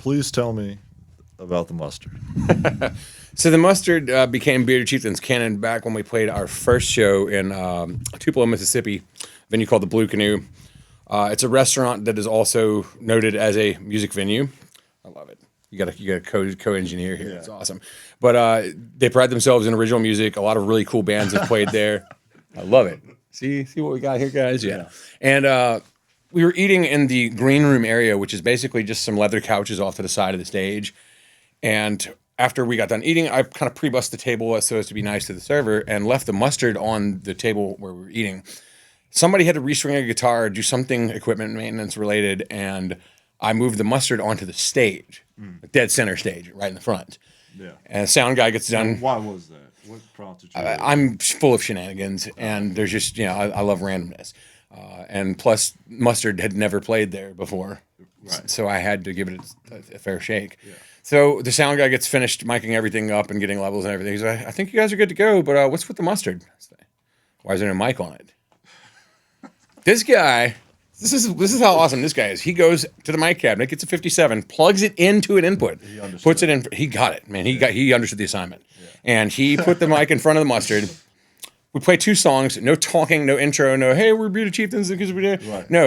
please tell me about the mustard. So the mustard became Bearded Chieftains canon back when we played our first show in Tupelo, Mississippi, a venue called the Blue Canoe. It's a restaurant that is also noted as a music venue. I love it. You got a co-engineer here. It's awesome. But they pride themselves in original music. A lot of really cool bands have played there. I love it. See what we got here, guys? Yeah. And we were eating in the green room area, which is basically just some leather couches off to the side of the stage. And after we got done eating, I kind of pre-bussed the table so as to be nice to the server and left the mustard on the table where we were eating. Somebody had to restring a guitar, do something equipment maintenance related, and I moved the mustard onto the stage, dead center stage, right in the front. Yeah. And the sound guy gets done. Why was that? What prompted you? I'm full of shenanigans, and there's just, I love randomness. And plus, mustard had never played there before, so I had to give it a fair shake. Yeah. So the sound guy gets finished miking everything up and getting levels and everything. He's like, I think you guys are good to go, but what's with the mustard? Why is there no mic on it? This guy, this is how awesome this guy is. He goes to the mic cabinet, gets a 57, plugs it into an input, puts it in. He got it, man. He understood the assignment, and he put the mic in front of the mustard. We play 2 songs, no talking, no intro, no hey, we're Bearded Chieftains because we did. Right. No,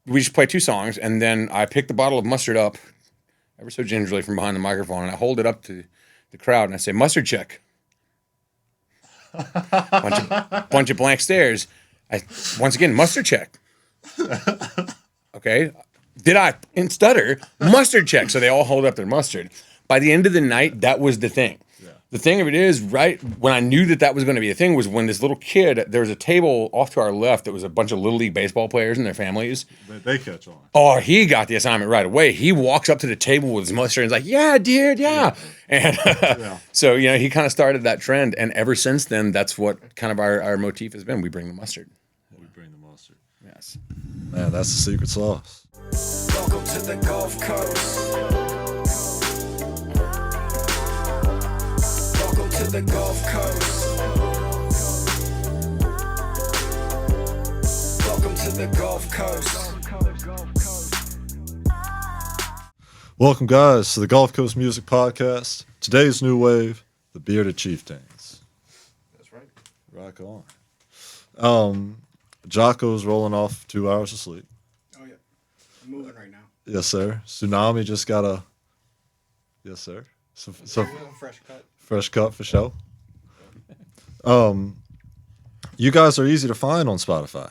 we just play 2 songs, and then I pick the bottle of mustard up, ever so gingerly from behind the microphone, and I hold it up to the crowd, and I say, "Mustard check." bunch of blank stares. Once again, mustard check. Okay. Did I stutter? Mustard check. So they all hold up their mustard. By the end of the night, that was the thing. Yeah. The thing of it is, right when I knew that was going to be a thing was when this little kid, there was a table off to our left that was a bunch of Little League baseball players and their families. They catch on. Oh, he got the assignment right away. He walks up to the table with his mustard and is like, yeah, dude, yeah. And so, he kind of started that trend. And ever since then, that's what kind of our motif has been. We bring the mustard. Yes. Man, that's the secret sauce. Welcome to the Gulf Coast. Welcome to the Gulf Coast. Welcome to the Gulf Coast. Welcome, guys, to the Gulf Coast Music Podcast. Today's new wave, the Bearded Chieftains. That's right. Rock on. Jocko's rolling off 2 hours of sleep. Oh, yeah. I'm moving right now. Yes, sir. Tsunami just got a... Yes, sir. So fresh cut. Fresh cut for sure. You guys are easy to find on Spotify.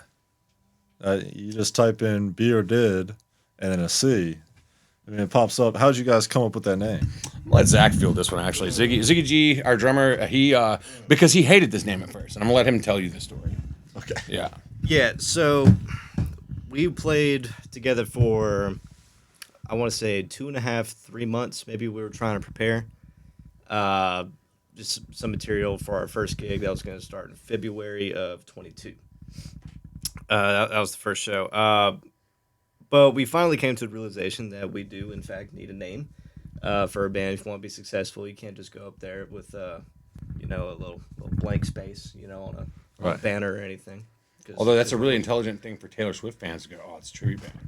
You just type in Bearded and then a C, and it pops up. How'd you guys come up with that name? Let Zach field this one, actually. Ziggy G, our drummer, he because he hated this name at first, and I'm going to let him tell you the story. Okay. Yeah. Yeah, so we played together for, I want to say 2.5, 3 months. Maybe we were trying to prepare just some material for our first gig that was going to start in February of 22. That was the first show. But we finally came to the realization that we do, in fact, need a name for a band. If you want to be successful, you can't just go up there with, a little blank space, on a banner or anything. Although that's a really intelligent thing for Taylor Swift fans to go, oh, it's a tribute band.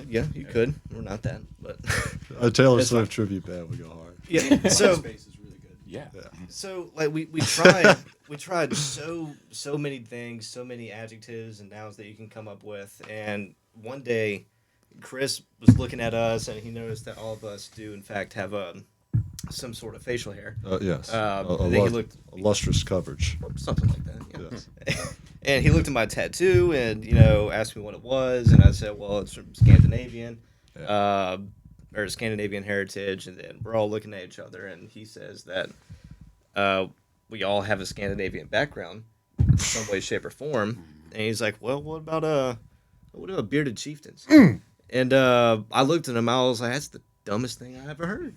Yeah, you could. We're not that, but a Taylor Swift tribute band would go hard. Yeah, so Space is really good. Yeah. So like we tried so many things, so many adjectives and nouns that you can come up with, and one day Chris was looking at us and he noticed that all of us do in fact have some sort of facial hair. Yes. He lustrous coverage. Something like that. Yeah. Yes. And he looked at my tattoo and, asked me what it was. And I said, well, it's from Scandinavian, or Scandinavian heritage. And then we're all looking at each other. And he says that we all have a Scandinavian background in some way, shape, or form. And he's like, well, what about Bearded Chieftains? And I looked at him. I was like, that's the dumbest thing I ever heard.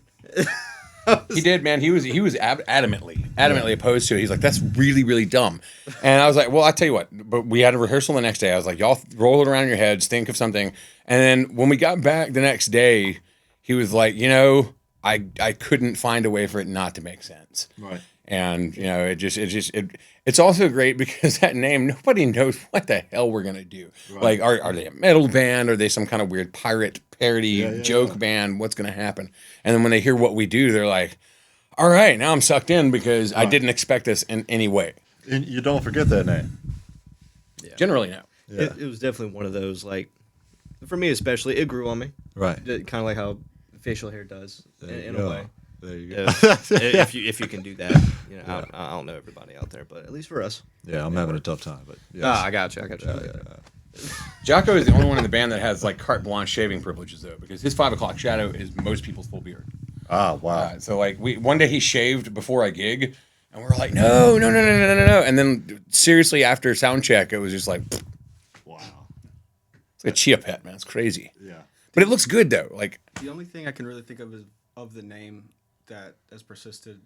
He did, man. He was adamantly opposed to it. He's like, that's really, really dumb. And I was like, well, I tell you what. But we had a rehearsal the next day. I was like, y'all roll it around in your heads, think of something. And then when we got back the next day, he was like, I couldn't find a way for it not to make sense. Right. And it's also great because that name, nobody knows what the hell we're gonna do. Like, are they a metal band? Are they some kind of weird pirate parody joke band? What's gonna happen? And then when they hear what we do, they're like, all right, now I'm sucked in because I didn't expect this in any way. And you don't forget that name. Generally, no. Yeah. It was definitely one of those, like, for me especially, it grew on me. Right. Kind of like how facial hair does in a way. There you go. If you can do that, you know, I don't know everybody out there, but at least for us. Yeah, I'm having a tough time, but yes. I got you. Jocko is the only one in the band that has like carte blanche shaving privileges though, because his 5 o'clock shadow is most people's full beard. Ah, wow. So like one day he shaved before I gig, and we're like, no, and then seriously after sound check, it was just like, Wow. it's like a chia pet, man. It's crazy, Yeah. but it looks good though. Like The only thing I can really think of is of the name that has persisted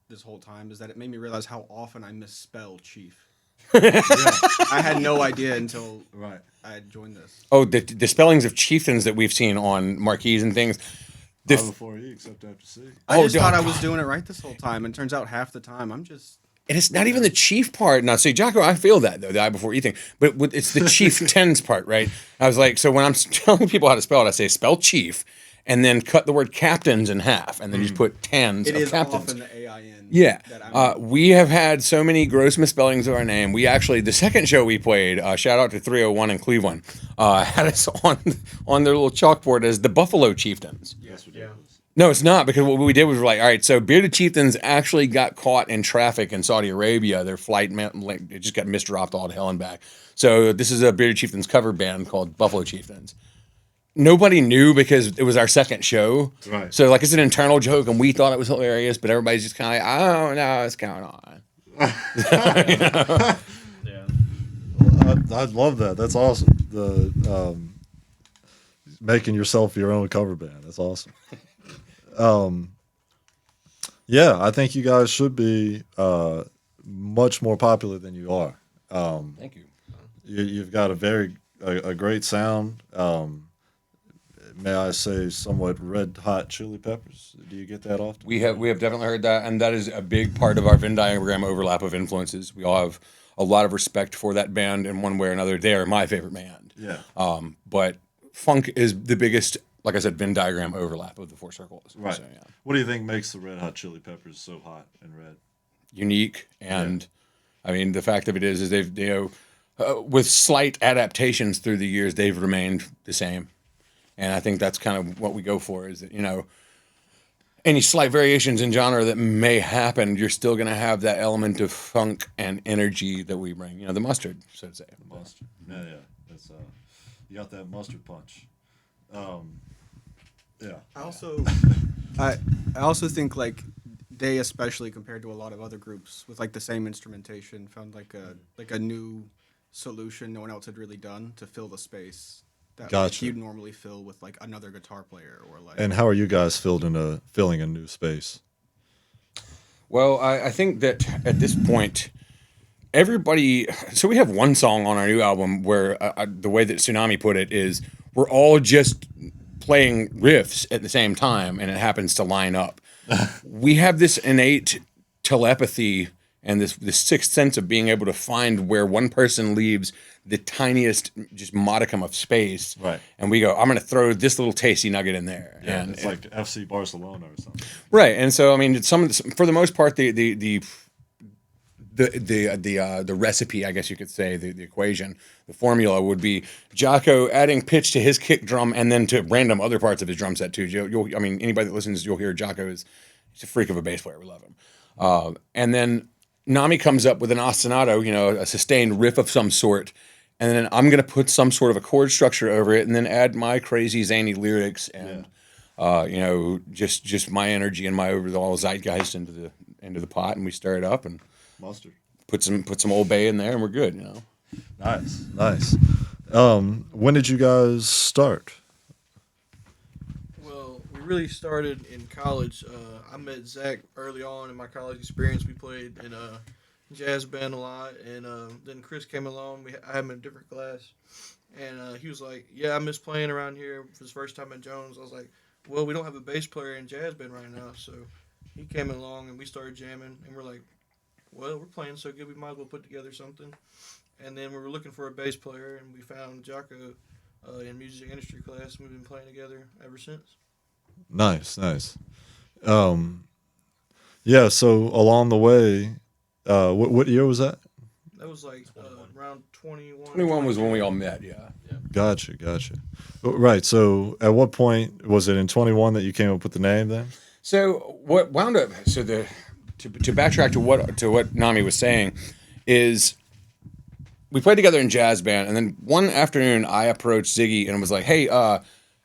this whole time is that it made me realize how often I misspell Chief. I had no idea until Right. I had joined this. the spellings of Chieftains that we've seen on marquees and things. Not before E, except after C. I just thought I God. was doing it right this whole time, and turns out half the time I'm just. And it's not even the chief part. Now, see, Jocko, I feel that though, the I before E thing, but it's the chieftains part, right? I was like, so when I'm telling people how to spell it, I say spell chief, and then cut the word captains in half, and then just put tens It of is captains. often the AIN. Yeah, That I'm, we have had so many gross misspellings of our name. We actually, the second show we played, shout out to 301 in Cleveland, had us on their little chalkboard as the Buffalo Chieftains. That's ridiculous. No, it's not, because what we did was we're like, all right, so Bearded Chieftains actually got caught in traffic in Saudi Arabia. Their flight it just got misdropped all to hell and back. So this is a Bearded Chieftains cover band called Buffalo Chieftains. Nobody knew because it was our second show. Right. So like it's an internal joke, and we thought it was hilarious, but everybody's just kind of like, I don't know what's going on. I love that. That's awesome. The making yourself your own cover band. That's awesome. Yeah, I think you guys should be much more popular than you are. Thank you. You've got a great sound. May I say, somewhat red hot chili peppers? Do you get that often? We have definitely heard that, and that is a big part of our Venn diagram overlap of influences. We all have a lot of respect for that band in one way or another. They are my favorite band. Yeah. But funk is the biggest, like I said, Venn diagram overlap of the four circles. Right. So, yeah. What do you think makes the red hot chili peppers so hot and red? Unique, and I mean the fact of it is they've with slight adaptations through the years, they've remained the same. And I think that's kind of what we go for is that, any slight variations in genre that may happen, you're still going to have that element of funk and energy that we bring. The mustard, so to say. The mustard. Yeah. That's you got that mustard punch. Yeah. I also think like they, especially compared to a lot of other groups with like the same instrumentation, found like a new solution no one else had really done to fill the space that Gotcha. you'd normally fill with like another guitar player or like. And how are you guys filling a new space? Well, I think that at this point, everybody. So we have one song on our new album where the way that Tsunami put it is we're all just playing riffs at the same time, and it happens to line up. We have this innate telepathy and this sixth sense of being able to find where one person leaves the tiniest just modicum of space, Right. And we go, I'm going to throw this little tasty nugget in there, Yeah, and it's like FC Barcelona or something. right. And so, I mean, for the most part, the recipe, I guess you could say, the equation, the formula would be Jocko adding pitch to his kick drum and then to random other parts of his drum set too. I mean, anybody that listens, you'll hear Jocko he's a freak of a bass player. We love him. And then Nami comes up with an ostinato, a sustained riff of some sort. And then I'm going to put some sort of a chord structure over it and then add my crazy zany lyrics and, just my energy and my overall zeitgeist into the pot, and we stir it up and Mustard. put some Old Bay in there, and we're good. Nice. When did you guys start? Well, we really started in college. I met Zach early on in my college experience. We played in a jazz band a lot, and then Chris came along. I had him in a different class, and he was like, "Yeah, I miss playing around here." For his first time at Jones, I was like, "Well, we don't have a bass player in jazz band right now, so he came along and we started jamming, and we're like, well, we're playing so good, we might as well put together something. And then we were looking for a bass player, and we found Jocko in music industry class. And we've been playing together ever since. Nice, nice. Um, yeah. So along the way, what year was that? That was like around 21. 21 was when we 22. all met. Yeah. Gotcha, gotcha. Right. So at what point was it in 21 that you came up with the name then? So what wound up? So to backtrack to what Nami was saying is we played together in jazz band, and then one afternoon I approached Ziggy and was like, "Hey, I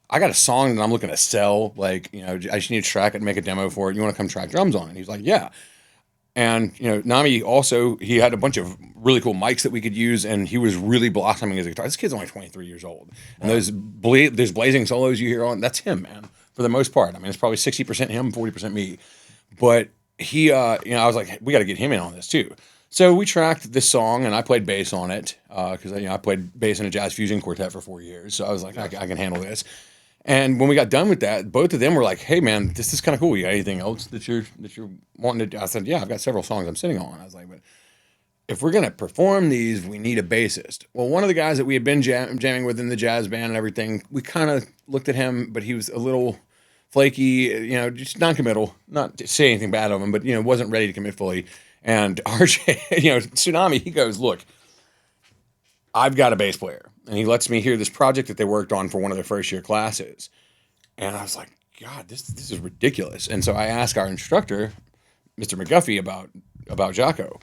got a song that I'm looking to sell. Like, I just need to track it and make a demo for it. You want to come track drums on it?" And he's like, "Yeah." And Nami also, he had a bunch of really cool mics that we could use, and he was really blossoming as a guitar. This kid's only 23 years old, and those blazing solos you hear on, that's him, man, for the most part. I mean, it's probably 60% him, 40% me. But he, I was like, we got to get him in on this too. So we tracked this song, and I played bass on it because I played bass in a jazz fusion quartet for 4 years. So I was like, I can handle this. And when we got done with that, both of them were like, "Hey, man, this is kind of cool. You got anything else that you're wanting to do?" I said, "Yeah, I've got several songs I'm sitting on." I was like, "But if we're gonna perform these, we need a bassist." Well, one of the guys that we had been jamming with in the jazz band and everything, we kind of looked at him, but he was a little flaky, just non-committal. Not to say anything bad of him, but wasn't ready to commit fully. And RJ, Tsunami, he goes, "Look, I've got a bass player." And he lets me hear this project that they worked on for one of their first year classes. And I was like, God, this is ridiculous. And so I asked our instructor, Mr. McGuffey, about Jocko.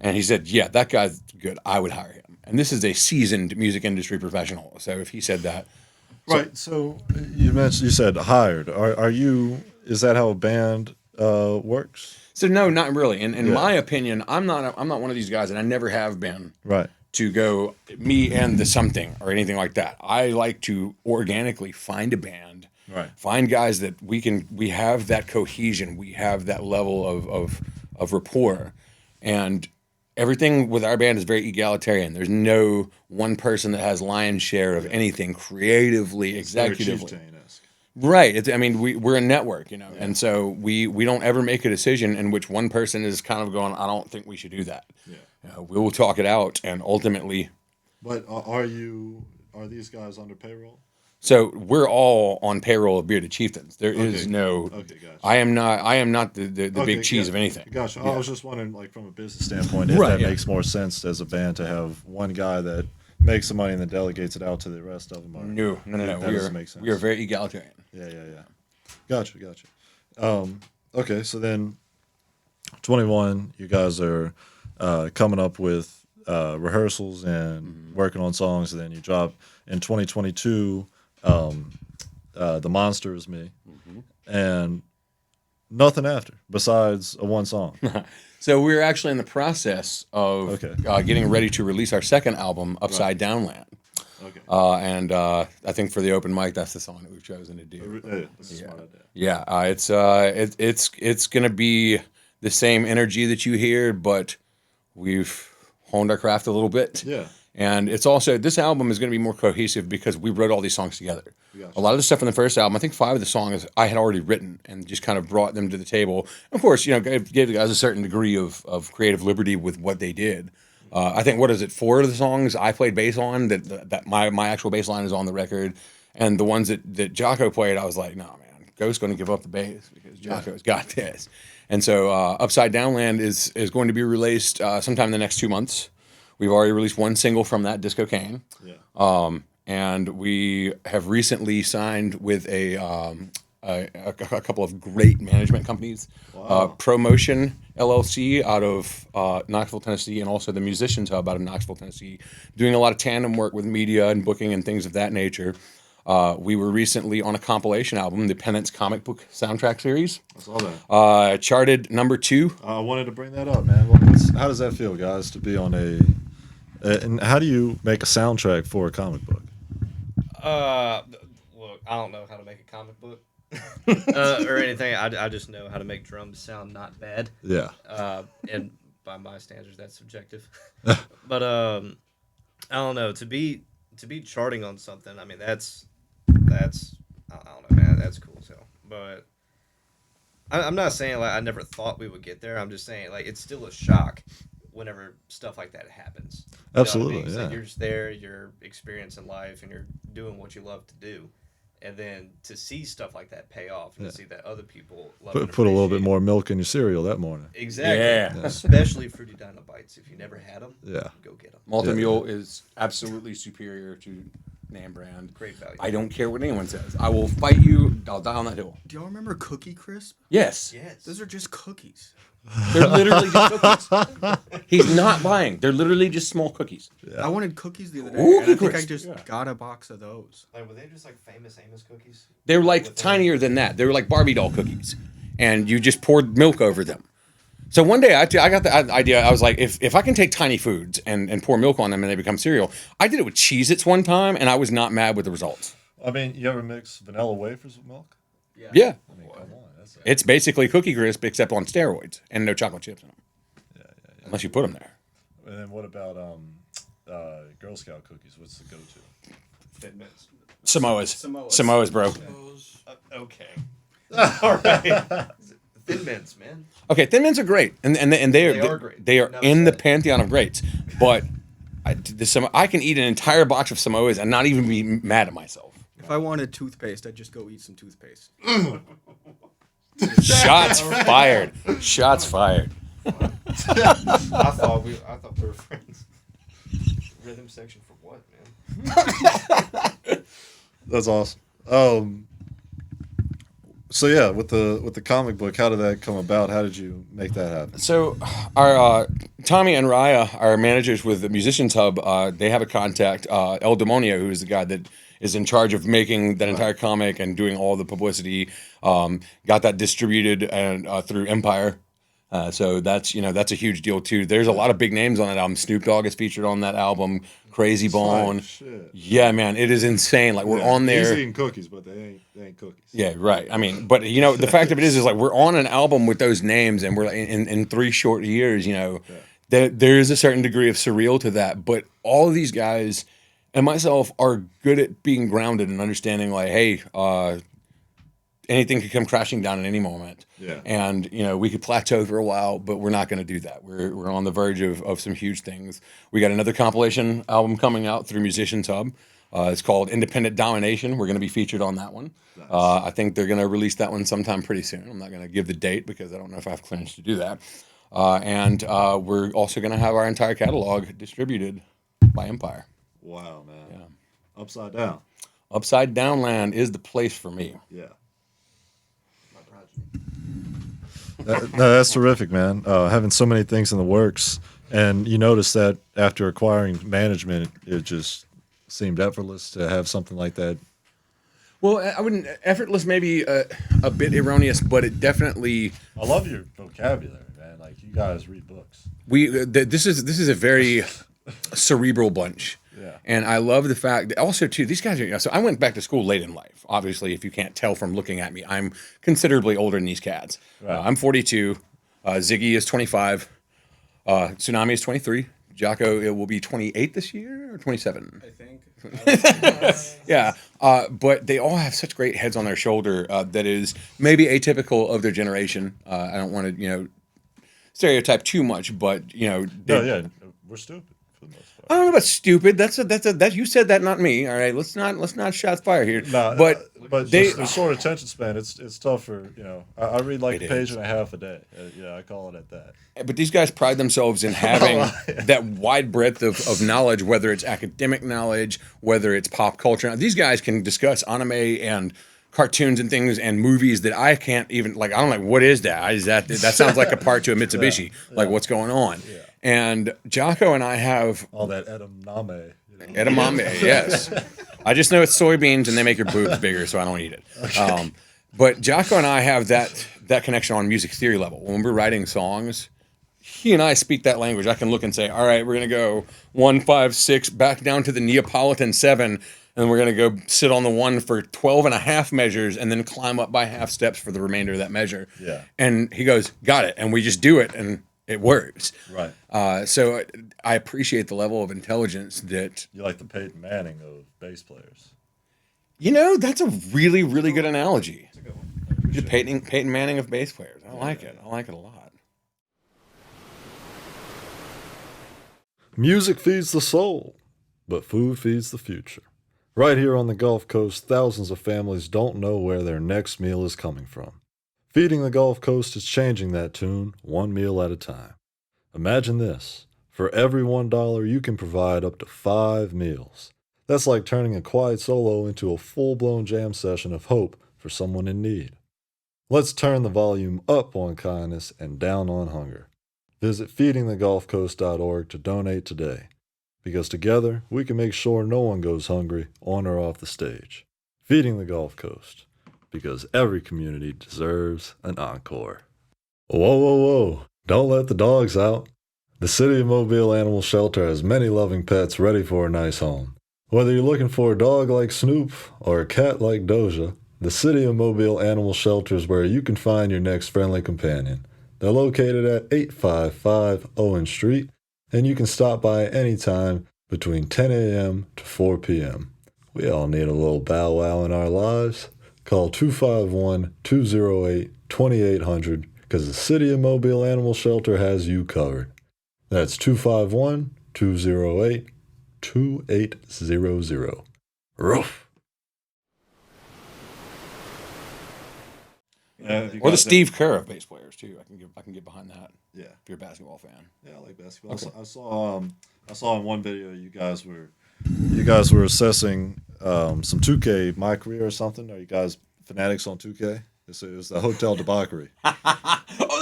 And he said, yeah, that guy's good. I would hire him. And this is a seasoned music industry professional. So if he said that. Right. So you said hired. Is that how a band works? So no, not really. In Yeah. my opinion, I'm not one of these guys, and I never have been. Right. To go me and the something or anything like that. I like to organically find a band, Right. find guys that we have that cohesion, we have that level of rapport, and everything with our band is very egalitarian. There's no one person that has lion's share of anything creatively, executively. Chieftain-esque. Right. We're a network, and so we don't ever make a decision in which one person is kind of going, I don't think we should do that. Yeah. We will talk it out, and ultimately. But are these guys under payroll? So we're all on payroll of Bearded Chieftains. There is no. Okay, gotcha. I am not the big cheese of anything. Gotcha. Yeah. I was just wondering, like from a business standpoint, if Right, that yeah. makes more sense as a band to have one guy that makes the money and then delegates it out to the rest of them. Or, No. That doesn't make sense. We are very egalitarian. Yeah. Gotcha. Okay, so then 21, you guys are coming up with rehearsals and working on songs, and then you drop in 2022 The Monster Is Me, and nothing after besides a one song. So we're actually in the process of getting ready to release our second album, Upside Down Land. Okay. And I think for the open mic, that's the song that we've chosen to do. That's a smart idea. Yeah, it's going to be the same energy that you hear, but we've honed our craft a little bit. Yeah. And it's also, this album is going to be more cohesive because we wrote all these songs together. Gotcha. A lot of the stuff in the first album, I think 5 of the songs I had already written and just kind of brought them to the table. Of course, gave the guys a certain degree of creative liberty with what they did. I think, 4 of the songs I played bass on, that my actual bass line is on the record. And the ones that Jocko played, I was like, no, man, Ghost's going to give up the bass because Jocko's got this. And so Upside Down Land is going to be released sometime in the next 2 months. We've already released one single from that, Disco Cane. Yeah. And we have recently signed with a couple of great management companies. Wow. Promotion LLC out of Knoxville, Tennessee, and also the Musicians Hub out of Knoxville, Tennessee, doing a lot of tandem work with media and booking and things of that nature. We were recently on a compilation album, the Penance comic book soundtrack series. I saw that. Charted number 2. I wanted to bring that up, man. How does that feel, guys, to be on and how do you make a soundtrack for a comic book? Look, I don't know how to make a comic book or anything. I just know how to make drums sound not bad. Yeah. And by my standards, that's subjective. But I don't know. To be charting on something, I mean, that's I don't know, man. That's cool. So, but I'm not saying like I never thought we would get there. I'm just saying like it's still a shock whenever stuff like that happens. You know what I Absolutely, mean? It's like yeah. you're just there, you're experiencing life, and you're doing what you love to do. And then to see stuff like that pay off, and to see that other people love and Put a little bit appreciate it. more milk in your cereal that morning. Exactly. Yeah. Especially Fruity Dino Bites. If you never had them, Yeah. go get them. Malta Mule is absolutely superior to name brand. Great value. I don't care what anyone says. I will fight you. I'll die on that hill. Do y'all remember Cookie Crisp? Yes. Yes. Those are just cookies. They're literally just cookies. He's not lying. They're literally just small cookies. I wanted cookies the other day, Cookie and I think I Crisp, just yeah. got a box of those. Like, were they just like famous Amos cookies? They were like With tinier than that. They were like Barbie doll cookies, and you just poured milk over them. So one day I got the idea. I was like, if I can take tiny foods and pour milk on them and they become cereal. I did it with Cheez-Its one time, and I was not mad with the results. I mean, you ever mix vanilla wafers with milk? Yeah. I mean, come on. That's It's basically Cookie Crisp except on steroids and no chocolate chips in them. Unless you put them there. And then what about Girl Scout cookies? What's the go-to? Thin Mints. Samoas, bro. Okay. All right. Thin Mints, man. Okay, Thin Mints are great, and they are great. They are Never in the said. pantheon of greats. But I can eat an entire box of Samoas and not even be mad at myself. If I wanted toothpaste, I'd just go eat some toothpaste. Shots fired. Shots fired. I thought we were friends. Rhythm section for what, man? That's awesome. So yeah, with the comic book, how did that come about? How did you make that happen? So, our Tommy and Raya, our managers with the Musicians Hub, they have a contact, El Demonio, who is the guy that is in charge of making that entire comic and doing all the publicity. Got that distributed and through Empire. So that's a huge deal too. There's a lot of big names on that album. Snoop Dogg is featured on that album. Crazy Bone. Shit. Yeah, man, it is insane. Like we're on there. He's eating cookies, but they ain't cookies. Yeah, right. I mean, but the fact of it is like we're on an album with those names, and we're like, in 3 short years. There is a certain degree of surreal to that. But all of these guys and myself are good at being grounded and understanding. Like, hey, anything could come crashing down at any moment. Yeah. And we could plateau for a while, but we're not going to do that. We're on the verge of some huge things. We got another compilation album coming out through Musicians Hub. It's called Independent Domination. We're going to be featured on that one. Nice. I think they're going to release that one sometime pretty soon. I'm not going to give the date because I don't know if I have clearance to do that. And we're also going to have our entire catalog distributed by Empire. Wow, man. Yeah. Upside down. Upside Down Land is the place for me. Yeah. No, that's terrific, man. Having so many things in the works, and you notice that after acquiring management, it just seemed effortless to have something like that. Well, I wouldn't. Effortless, maybe a bit erroneous, but it definitely. I love your vocabulary, man. Like you guys read books. This is a very cerebral bunch. Yeah. And I love the fact that also too these guys are. So I went back to school late in life. Obviously, if you can't tell from looking at me, I'm considerably older than these cats. Right. I'm 42. Ziggy is 25. Tsunami is 23. Jocko, it will be 28 this year or 27. I think. Yeah, but they all have such great heads on their shoulder that is maybe atypical of their generation. I don't want to, stereotype too much, but No, yeah, we're stupid for the most part. I don't know about stupid. That's you said that, not me. All right, let's not shot fire here. Nah, but they just the short attention span. It's tough for I read like It a page is. and a half a day. I call it at that. But these guys pride themselves in having that wide breadth of knowledge, whether it's academic knowledge, whether it's pop culture. Now, these guys can discuss anime and cartoons and things and movies that I can't even like. I'm like, what is that? That sounds like a part to a Mitsubishi. Like, what's going on? Yeah. And Jocko and I have All that edamame. edamame. Yes, I just know it's soybeans and they make your boobs bigger, so I don't eat it. But Jocko and I have that connection on music theory level. When we're writing songs, he and I speak that language. I can look and say, all right, we're going to go 1, 5, 6, back down to the Neapolitan 7, and we're going to go sit on the 1 for 12 and a half measures and then climb up by half steps for the remainder of that measure. Yeah. And he goes, got it. And we just do it, and it works. Right. So I appreciate the level of intelligence that, You like the Peyton Manning of bass players. that's a really, really good analogy. appreciate it. Peyton Manning of bass players. I like it. I like it a lot. Music feeds the soul, but food feeds the future. Right here on the Gulf Coast, thousands of families don't know where their next meal is coming from. Feeding the Gulf Coast is changing that tune one meal at a time. Imagine this. For every $1, you can provide up to 5 meals. That's like turning a quiet solo into a full-blown jam session of hope for someone in need. Let's turn the volume up on kindness and down on hunger. Visit feedingthegulfcoast.org to donate today, because together we can make sure no one goes hungry on or off the stage. Feeding the Gulf Coast, because every community deserves an encore. Whoa, whoa, whoa, don't let the dogs out. The City of Mobile Animal Shelter has many loving pets ready for a nice home. Whether you're looking for a dog like Snoop or a cat like Doja, the City of Mobile Animal Shelter is where you can find your next friendly companion. They're located at 855 Owen Street, and you can stop by anytime between 10 a.m. to 4 p.m. We all need a little bow wow in our lives. Call 251-208-2800 because the City of Mobile Animal Shelter has you covered. That's 251-208-2800. Roof. Or the Steve Kerr of bass players too. I can get behind that. Yeah. If you're a basketball fan. Yeah, I like basketball. Okay. I saw in one video you guys were assessing some 2K my career or something. Are you guys fanatics on 2K? It was the hotel debauchery. Oh,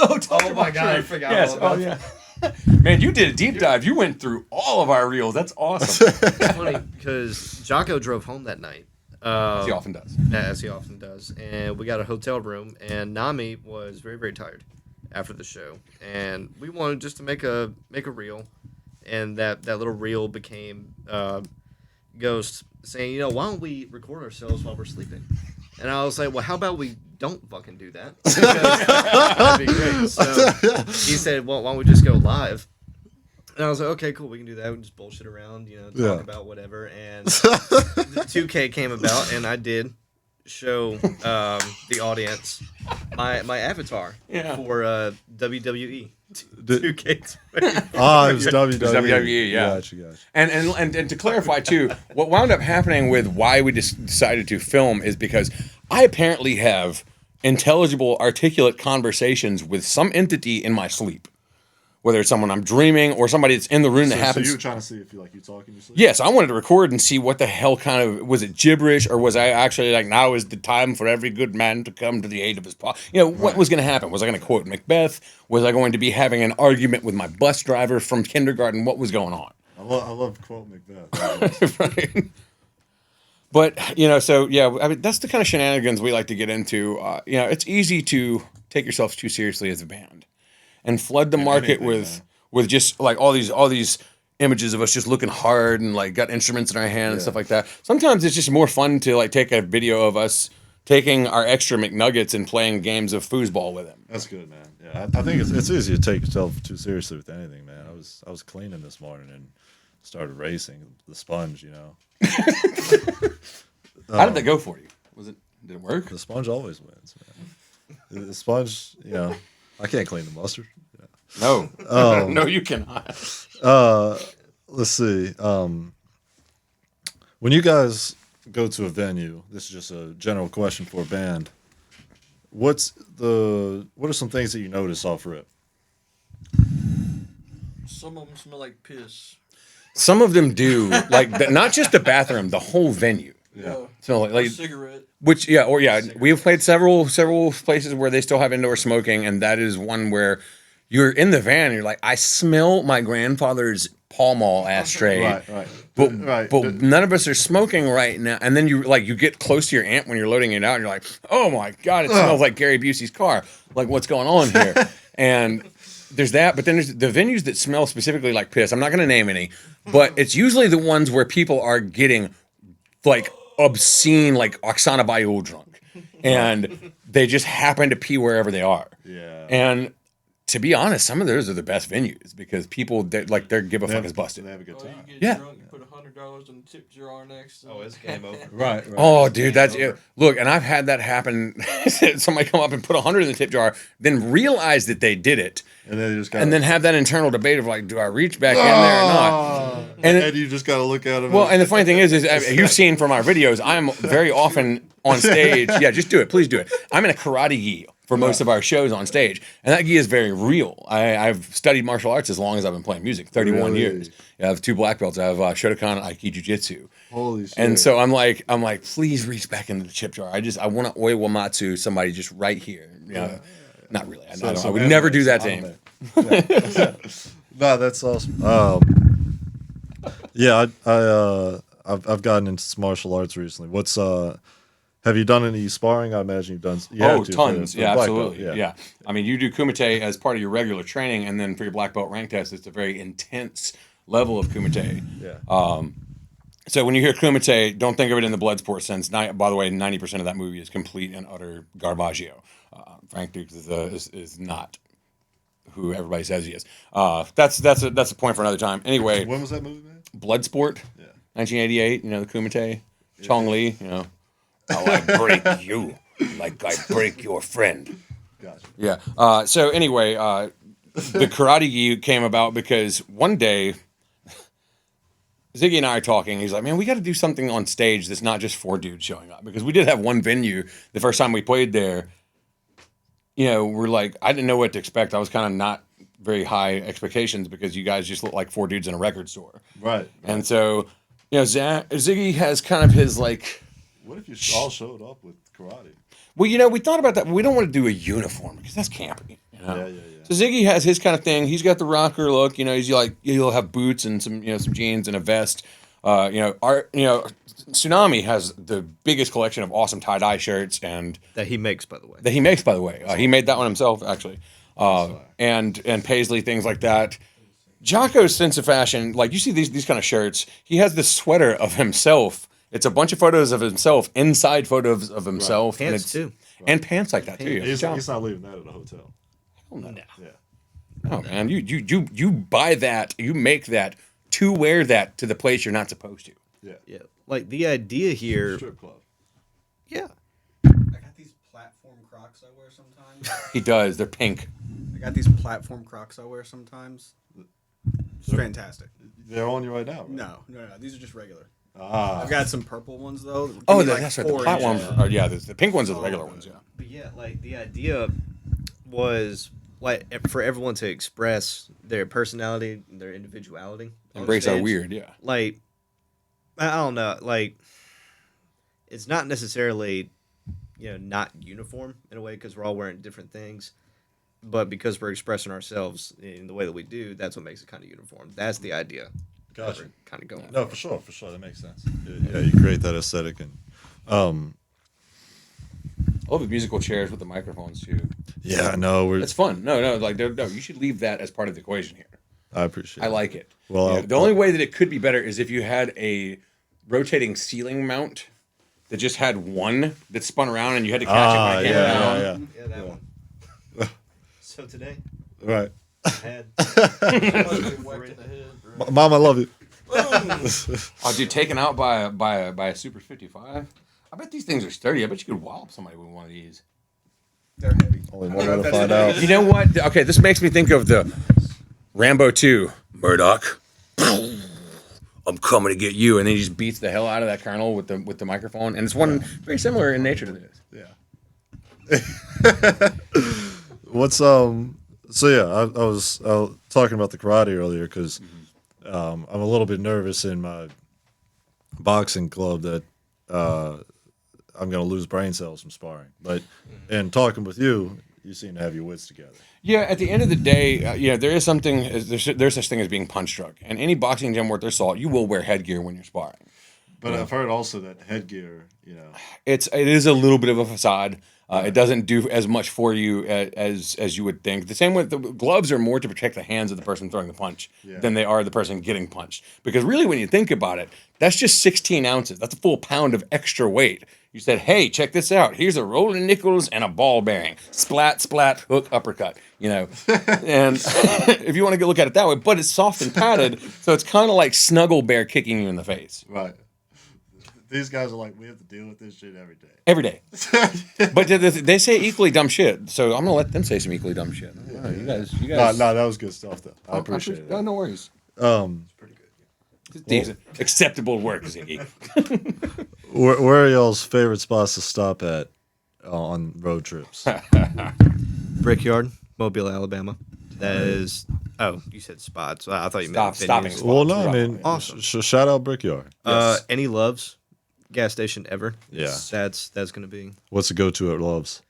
the hotel. Oh my God, I forgot Yes. all about Oh yeah. Man, you did a deep dive. You went through all of our reels. That's awesome. It's funny because Jocko drove home that night. As he often does. As he often does. And we got a hotel room, and Nami was very, very tired after the show. And we wanted just to make a reel, and that little reel became Ghost saying, why don't we record ourselves while we're sleeping? And I was like, well, how about we don't fucking do that? That'd be great. So he said, well, why don't we just go live? And I was like, okay, cool, we can do that. We can just bullshit around, talk about whatever. And 2K came about, and I did show the audience my avatar for WWE. 2K. It was WWE. It was WWE, yeah. Gotcha. And to clarify too, what wound up happening with why we decided to film is because I apparently have intelligible, articulate conversations with some entity in my sleep. Whether it's someone I'm dreaming or somebody that's in the room that happens. So you were trying to see if you talk in your sleep? Yes, I wanted to record and see what the hell was it gibberish, or was I actually like, now is the time for every good man to come to the aid of his paw? What was going to happen? Was I going to quote Macbeth? Was I going to be having an argument with my bus driver from kindergarten? What was going on? I love quote Macbeth. Right. But, so yeah, I mean, that's the kind of shenanigans we like to get into. It's easy to take yourselves too seriously as a band and flood the market with just like all these images of us just looking hard and like got instruments in our hand and stuff like that. Sometimes it's just more fun to like take a video of us taking our extra McNuggets and playing games of foosball with him. That's good, man. Yeah, I think it's easy to take yourself too seriously with anything, man. I was cleaning this morning and started racing the sponge. How did that go for you? Did it work? The sponge always wins, man. The sponge, I can't clean the mustard. Yeah. No, no, you cannot. Let's see. When you guys go to a venue, this is just a general question for a band. What are some things that you notice off rip? Some of them smell like piss. Some of them do, like not just the bathroom, the whole venue. Yeah. So like a cigarette. We've played several places where they still have indoor smoking, and that is one where you're in the van and you're like, I smell my grandfather's Pall Mall ashtray. Right. But none of us are smoking right now. And then you get close to your amp when you're loading it out, and you're like, oh my God, it smells like Gary Busey's car. Like, what's going on here? And there's that, but then there's the venues that smell specifically like piss. I'm not going to name any, but it's usually the ones where people are getting like obscene, like Oksana Bayul drunk, and they just happen to pee wherever they are. Yeah. And to be honest, some of those are the best venues because people they give a fuck is busted. They have a good time. You get Yeah. drunk, you put $100 $100 in the tip jar next. Oh, it's game over. Right. Oh, dude, that's over. it. Look, and I've had that happen. Somebody come up and put 100 in the tip jar, then realize that they did it, And then you just got and then have that internal debate of like, do I reach back in there or not? and you just got to look at him. Well, and the funny thing is you've seen from our videos, I'm very often on stage. Yeah, just do it. Please do it. I'm in a karate gi for most of our shows on stage, and that gi is very real. I've studied martial arts as long as I've been playing music, 31 Really? years. I have 2 black belts. I have Shotokan and Aiki Jiu-Jitsu. Holy shit. And so I'm like, please reach back into the chip jar. I want to oiwamatsu somebody just right here. You know, not really. I would never do that to him. No, that's awesome. Yeah, I've gotten into martial arts recently. Have you done any sparring? I imagine you've done. You have to Tons. for Yeah, black belt, absolutely. Yeah. I mean, you do kumite as part of your regular training, and then for your black belt rank test, it's a very intense level of kumite. Yeah. So when you hear kumite, don't think of it in the blood sport sense. By the way, 90% of that movie is complete and utter garbaggio. Frank Dukes is not who everybody says he is. That's a point for another time. Anyway, When was that movie, man? Bloodsport, Yeah. 1988. You know, the kumite, Chong Li. You know, how I break you like I break your friend. Gotcha. Yeah. So anyway, the karate gi came about because one day Ziggy and I are talking. He's like, "Man, we got to do something on stage that's not just 4 dudes showing up." Because we did have one venue the first time we played there. You know, we're like, I didn't know what to expect. I was kind of not very high expectations because you guys just look like 4 dudes in a record store. Right. And so, you know, Ziggy has kind of his like. What if you all showed up with karate? Well, you know, we thought about that, but we don't want to do a uniform because that's campy. You know? Yeah. So Ziggy has his kind of thing. He's got the rocker look. You know, he's like he'll have boots and some jeans and a vest. Tsunami has the biggest collection of awesome tie dye shirts and That he makes, by the way. he made that one himself actually. And Paisley, things like that. Jocko's sense of fashion, like you see these kind of shirts. He has this sweater of himself. It's a bunch of photos of himself, inside photos of himself, and Pants, it's, too. and pants like that too. He's not leaving that at a hotel. No. Yeah. Oh man, you buy that, you make that to wear that to the place you're not supposed to. Yeah. Yeah. Like, the idea here... Strip club. Yeah. I got these platform Crocs I wear sometimes. He does. They're pink. I got these platform Crocs I wear sometimes. It's fantastic. They're on you right now. Right? No. These are just regular. Ah. I've got some purple ones though. Oh, Give me, like, that's right. The 4 platforms. inches. The pink ones are the regular ones. Yeah. But yeah, like, the idea was, like, for everyone to express their personality and their individuality. on Embrace our stage. weird. Yeah. Like, I don't know. Like, it's not necessarily, not uniform in a way because we're all wearing different things. But because we're expressing ourselves in the way that we do, that's what makes it kind of uniform. That's the idea. Gotcha. Kind of going. No, for sure. That makes sense. Yeah, you create that aesthetic and. I love the musical chairs with the microphones too. Yeah, no, It's fun. No, you should leave that as part of the equation here. I appreciate. I like it. Well, the only way that it could be better is if you had a rotating ceiling mount that just had one that spun around and you had to catch it when it came down. Yeah, that one. So today, Right. I had Must be whacked in the head, bro. Mom, I love you. Oh, dude, taken out by a Super 55. I bet these things are sturdy. I bet you could wallop somebody with one of these. They're heavy. Only one way to find out. You know what? Okay, this makes me think of the Rambo 2. Murdoch, I'm coming to get you, and then he just beats the hell out of that colonel with the microphone, and it's one very similar in nature to this. Yeah. What's So yeah, I was talking about the karate earlier because I'm a little bit nervous in my boxing club that I'm going to lose brain cells from sparring. But in talking with you, you seem to have your wits together. Yeah, at the end of the day, there is something. There's such thing as being punch drunk, and any boxing gym worth their salt, you will wear headgear when you're sparring. But I've heard also that headgear, It is a little bit of a facade. It doesn't do as much for you as you would think. The same with the gloves are more to protect the hands of the person throwing the punch than they are the person getting punched. Because really, when you think about it, that's just 16 ounces. That's a full pound of extra weight. You said, hey, check this out. Here's a rolling nickels and a ball bearing. Splat, splat, hook, uppercut. And if you want to go look at it that way, but it's soft and padded, so it's kind of like Snuggle Bear kicking you in the face. Right. These guys are like, we have to deal with this shit every day. Every day. But they say equally dumb shit, so I'm going to let them say some equally dumb shit. Yeah. You guys. No, that was good stuff, though. I appreciate it. No worries. Pretty It's decent. Acceptable work, Ziggy. Where are y'all's favorite spots to stop at on road trips? Brickyard, Mobile, Alabama. That is. Oh, you said spots. I thought you meant Stopping venues. spots. Well, no, I mean, Awesome. shout out Brickyard. Any Loves gas station ever. Yeah. That's going to be. What's the go-to at Love's?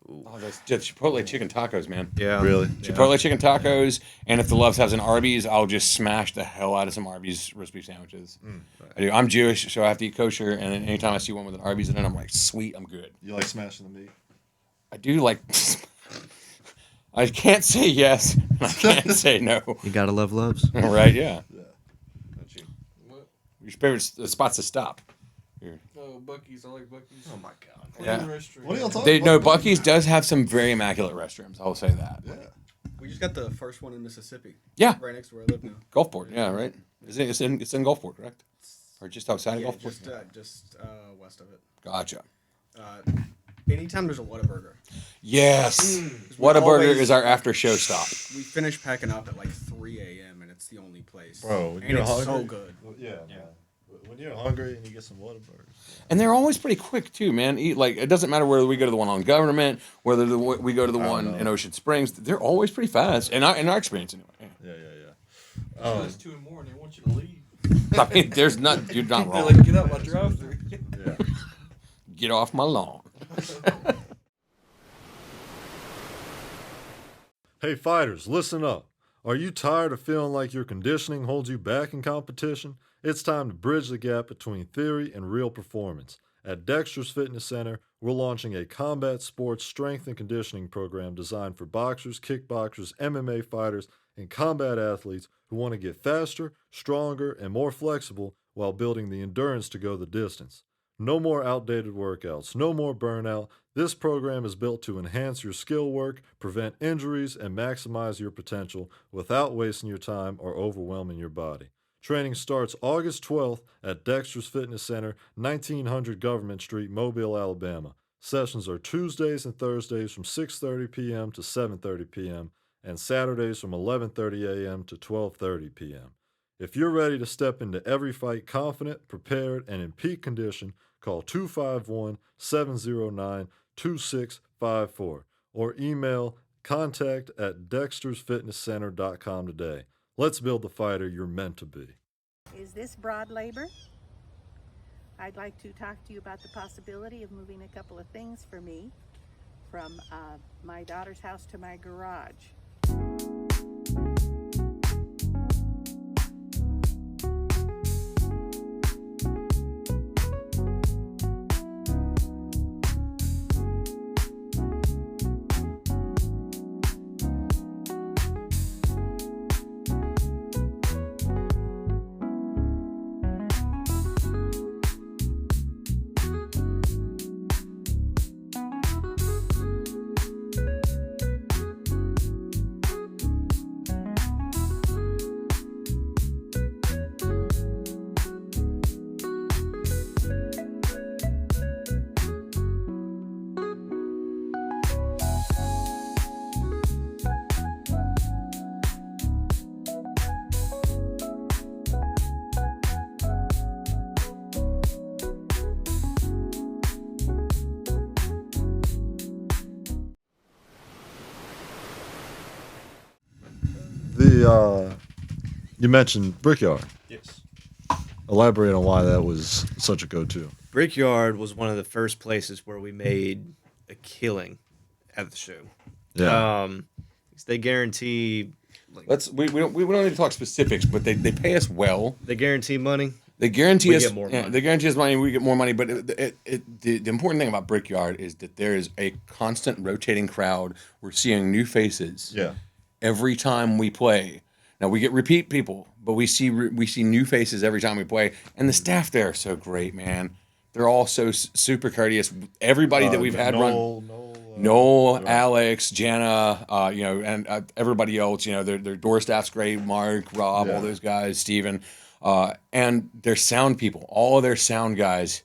Oh, that's just Chipotle chicken tacos, man. Yeah. Really? Chipotle chicken tacos, and if the Loves has an Arby's, I'll just smash the hell out of some Arby's roast beef sandwiches. I do. I'm Jewish, so I have to eat kosher, and anytime I see one with an Arby's in it, I'm like, sweet, I'm good. You like smashing the meat? I do like. I can't say yes, and I can't say no. You gotta love Loves. Right? Yeah. That's you. What? Your favorite spots to stop? Oh, Buc-ee's. I like Buc-ee's. Oh, my God. Clean Yeah. restroom. What are y'all talking No, about? Buc-ee's does have some very immaculate restrooms. I will say that. Yeah. We just got the first one in Mississippi. Yeah. Right next to where I live now. Gulfport, yeah, right. It's in Gulfport, correct? Or just outside of Yeah, Gulfport? just west of it. Gotcha. Anytime there's a Whataburger, Yes. we Whataburger always- is our after show stop. we finish packing up at like 3 a.m. and it's the only place. Bro, when and you're it's so hungry- good. Yeah. When you're hungry and you get some Whataburgers. And they're always pretty quick too, man. It doesn't matter whether we go to the one on Government, whether we go to the one in Ocean Springs. They're always pretty fast, in our experience anyway. Yeah. It's 2 in the morning. They want you to leave. I mean, you're not They're wrong. like, get out my drive-thru. Yeah. Get off my lawn. Hey, fighters, listen up. Are you tired of feeling like your conditioning holds you back in competition? It's time to bridge the gap between theory and real performance. At Dexter's Fitness Center, we're launching a combat sports strength and conditioning program designed for boxers, kickboxers, MMA fighters, and combat athletes who want to get faster, stronger, and more flexible while building the endurance to go the distance. No more outdated workouts, no more burnout. This program is built to enhance your skill work, prevent injuries, and maximize your potential without wasting your time or overwhelming your body. Training starts August 12th at Dexter's Fitness Center, 1900 Government Street, Mobile, Alabama. Sessions are Tuesdays and Thursdays from 6:30 p.m. to 7:30 p.m. and Saturdays from 11:30 a.m. to 12:30 p.m. If you're ready to step into every fight confident, prepared, and in peak condition, call 251-709-2654 or email contact@dextersfitnesscenter.com today. Let's build the fighter you're meant to be. Is this broad labor? I'd like to talk to you about the possibility of moving a couple of things for me from my daughter's house to my garage. You mentioned Brickyard. Yes. Elaborate on why that was such a go-to. Brickyard was one of the first places where we made a killing at the show. Yeah. They guarantee, like, We don't need to talk specifics, but they pay us well. they guarantee money. They guarantee We us get more money. They guarantee us money. We get more money. But the important thing about Brickyard is that there is a constant rotating crowd. We're seeing new faces. Yeah. Every time we play. Now we get repeat people, but we see new faces every time we play, and the staff there are so great, man. They're all so super courteous. Everybody that we've had run. Noel, Alex, Jana, and everybody else, their door staff's great. Mark, Rob, all those guys, Steven. And their sound people, all of their sound guys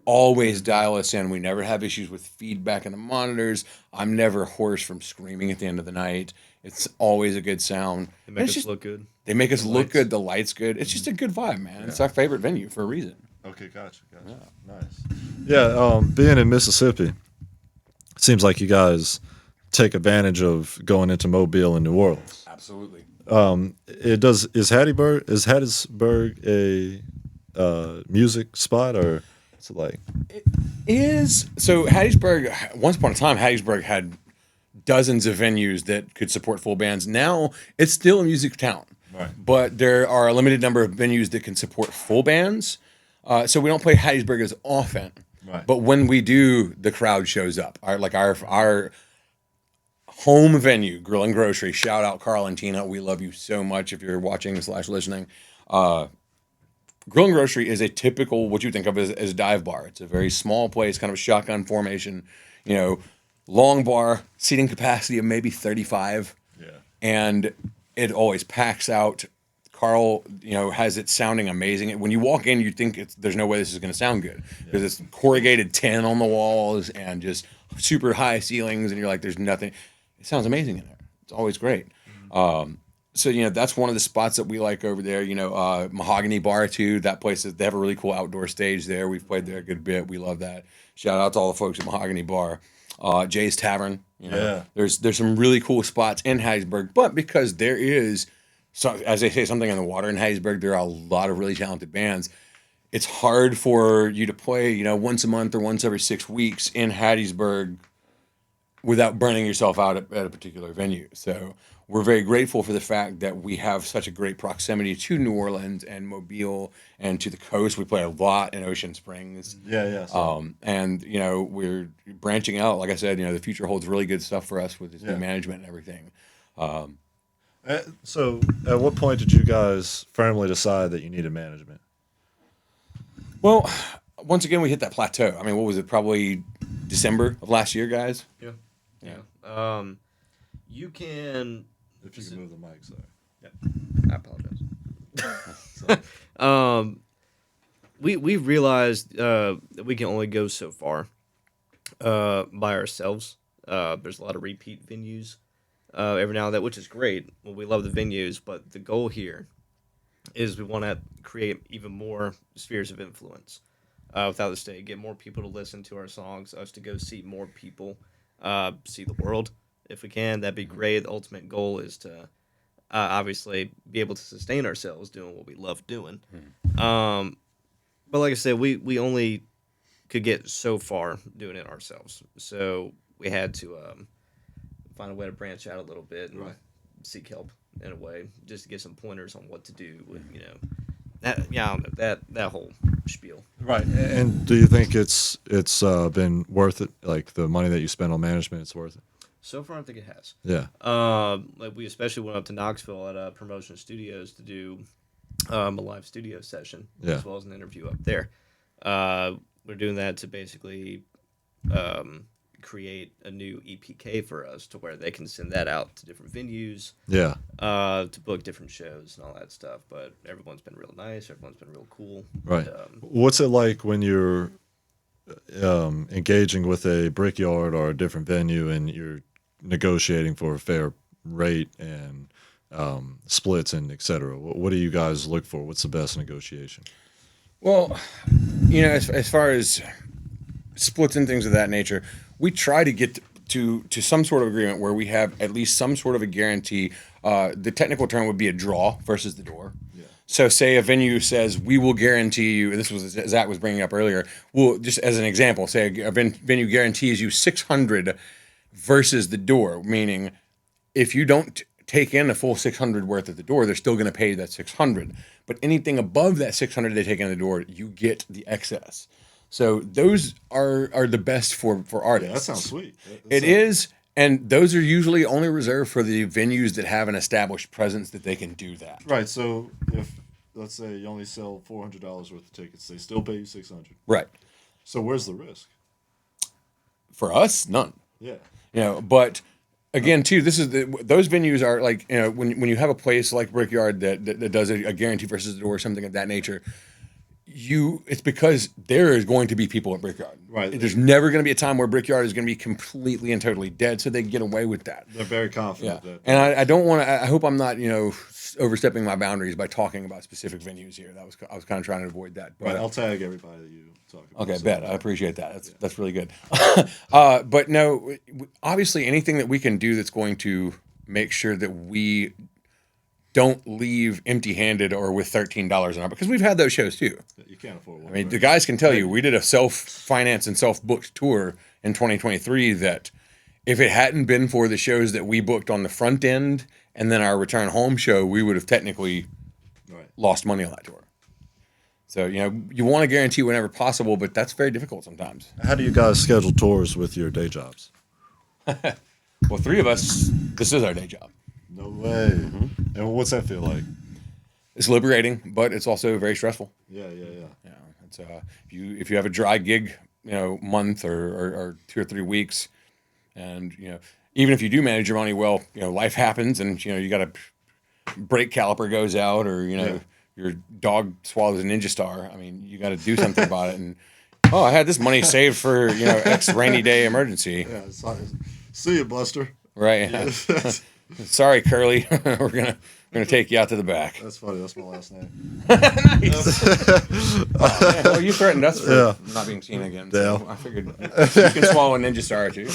always dial us in. We never have issues with feedback in the monitors. I'm never hoarse from screaming at the end of the night. It's always a good sound. They make us look good. They make us look good. The light's good. It's just a good vibe, man. It's our favorite venue for a reason. Okay, gotcha. Yeah. Nice. Yeah, being in Mississippi, it seems like you guys take advantage of going into Mobile and New Orleans. Absolutely. Is Hattiesburg a music spot, or it's like So Hattiesburg, once upon a time, Hattiesburg had dozens of venues that could support full bands. Now it's still a music town, Right. but there are a limited number of venues that can support full bands. So we don't play Hattiesburg as often. Right. But when we do, the crowd shows up. Our home venue, Grill and Grocery. Shout out Carl and Tina. We love you so much if you're watching / listening. Grill and Grocery is a typical, what you think of as a dive bar. It's a very small place, kind of a shotgun formation, long bar, seating capacity of maybe 35. Yeah. And it always packs out. Carl, has it sounding amazing. When you walk in, you think there's no way this is going to sound good. There's this corrugated tin on the walls and just super high ceilings, and you're like, there's nothing. It sounds amazing in there. It's always great. So that's one of the spots that we like over there. Mahogany Bar too. That place they have a really cool outdoor stage there. We've played there a good bit. We love that. Shout out to all the folks at Mahogany Bar, Jay's Tavern. There's some really cool spots in Hattiesburg, but because there is, so as they say, something in the water in Hattiesburg, there are a lot of really talented bands. It's hard for you to play, once a month or once every 6 weeks in Hattiesburg without burning yourself out at a particular venue. So we're very grateful for the fact that we have such a great proximity to New Orleans and Mobile and to the coast. We play a lot in Ocean Springs. Yeah. And we're branching out. Like I said, the future holds really good stuff for us with this new management and everything. So, at what point did you guys firmly decide that you needed management? Well, once again, we hit that plateau. I mean, what was it? Probably December of last year, guys. Yeah. You can. If you can move the mic, sorry. I apologize. We realized that we can only go so far by ourselves. There's a lot of repeat venues every now and then, which is great. Well, we love the venues, but the goal here is we want to create even more spheres of influence without the state, get more people to listen to our songs, us to go see more people, see the world if we can. That'd be great. The ultimate goal is to obviously be able to sustain ourselves doing what we love doing. But like I said, we only could get so far doing it ourselves. So we had to find a way to branch out a little bit and seek help in a way, just to get some pointers on what to do with, that whole spiel. Right. And do you think it's been worth it? Like the money that you spend on management, it's worth it? So far, I think it has. Yeah. Like we especially went up to Knoxville at Promotion Studios to do a live studio session as well as an interview up there. We're doing that to basically create a new EPK for us to where they can send that out to different venues. Yeah. To book different shows and all that stuff. But everyone's been real nice. Everyone's been real cool. Right. And, What's it like when you're engaging with a brickyard or a different venue and you're negotiating for a fair rate and splits and et cetera? What do you guys look for? What's the best negotiation? Well, as far as splits and things of that nature, we try to get to some sort of agreement where we have at least some sort of a guarantee. The technical term would be a draw versus the door. Yeah. So say a venue says, we will guarantee you, and this was Zach was bringing up earlier, well, just as an example, say a venue guarantees you 600 versus the door, meaning if you don't take in a full 600 worth at the door, they're still going to pay that 600. But anything above that 600 they take in the door, you get the excess. So those are the best for artists. Yeah, that sounds sweet. It is, and those are usually only reserved for the venues that have an established presence that they can do that. Right. So if let's say you only sell $400 worth of tickets, they still pay you 600. Right. So where's the risk? For us, none. Yeah. But again, too, those venues are like, when you have a place like Brickyard that does a guarantee versus the door or something of that nature, it's because there is going to be people at Brickyard. Right. There's never going to be a time where Brickyard is going to be completely and totally dead, so they get away with that. They're very confident. Yeah. That And I don't want to. I hope I'm not overstepping my boundaries by talking about specific venues here. I was kind of trying to avoid that. But, Right. I'll tag everybody that you talk about. okay, So, bet. I appreciate that. That's really good. But no, obviously anything that we can do that's going to make sure that we don't leave empty-handed or with $13 an hour, because we've had those shows too. You can't afford one. I mean, the guys can tell you, we did a self-financed and self-booked tour in 2023 that if it hadn't been for the shows that we booked on the front end and then our return home show, we would have technically lost money on that tour. So, you want to guarantee whenever possible, but that's very difficult sometimes. How do you guys schedule tours with your day jobs? Well, three of us, this is our day job. No way. Mm-hmm. And what's that feel like? It's liberating, but it's also very stressful. Yeah. It's if you have a dry gig, month or 2 or 3 weeks, and even if you do manage your money well, life happens, and you got a brake caliper goes out, or your dog swallows a Ninja Star. I mean, you got to do something about it. And I had this money saved for X rainy day emergency. Yeah. See you, Buster. Right. Yeah. Sorry, Curly. We're gonna take you out to the back. That's funny. That's my last name. Yeah, well, you threatened us for not being seen again. So Damn. I figured you can swallow a Ninja Star or two.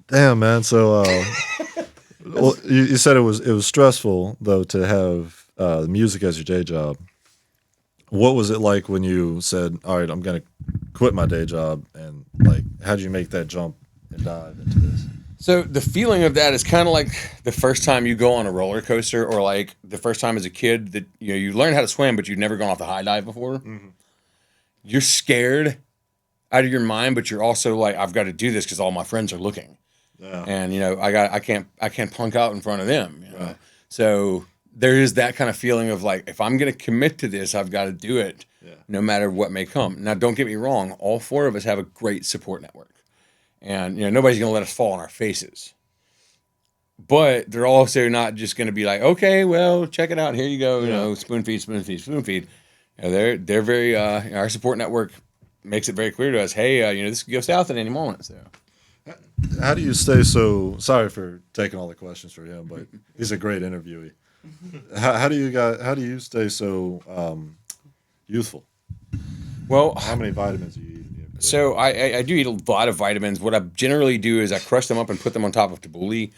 Damn, man. So, well, you said it was stressful though to have music as your day job. What was it like when you said, "All right, I'm gonna quit my day job," and how did you make that jump and dive into this? So the feeling of that is kind of like the first time you go on a roller coaster, or like the first time as a kid that you learn how to swim, but you've never gone off the high dive before. Mm-hmm. You're scared out of your mind, but you're also like, I've got to do this because all my friends are looking, and I can't punk out in front of them. Right. So there is that kind of feeling of like, if I'm going to commit to this, I've got to do it, no matter what may come. Now, don't get me wrong; all four of us have a great support network. And nobody's going to let us fall on our faces. But they're also not just going to be like, okay, well, check it out. Here you go. Spoon feed, spoon feed, spoon feed. They're very. Our support network makes it very clear to us. Hey, this could go south at any moment. So, how do you stay so? Sorry for taking all the questions for him, but he's a great interviewee. How do you stay so youthful? Well, how many vitamins do you eat? So I do eat a lot of vitamins. What I generally do is I crush them up and put them on top of tabbouleh,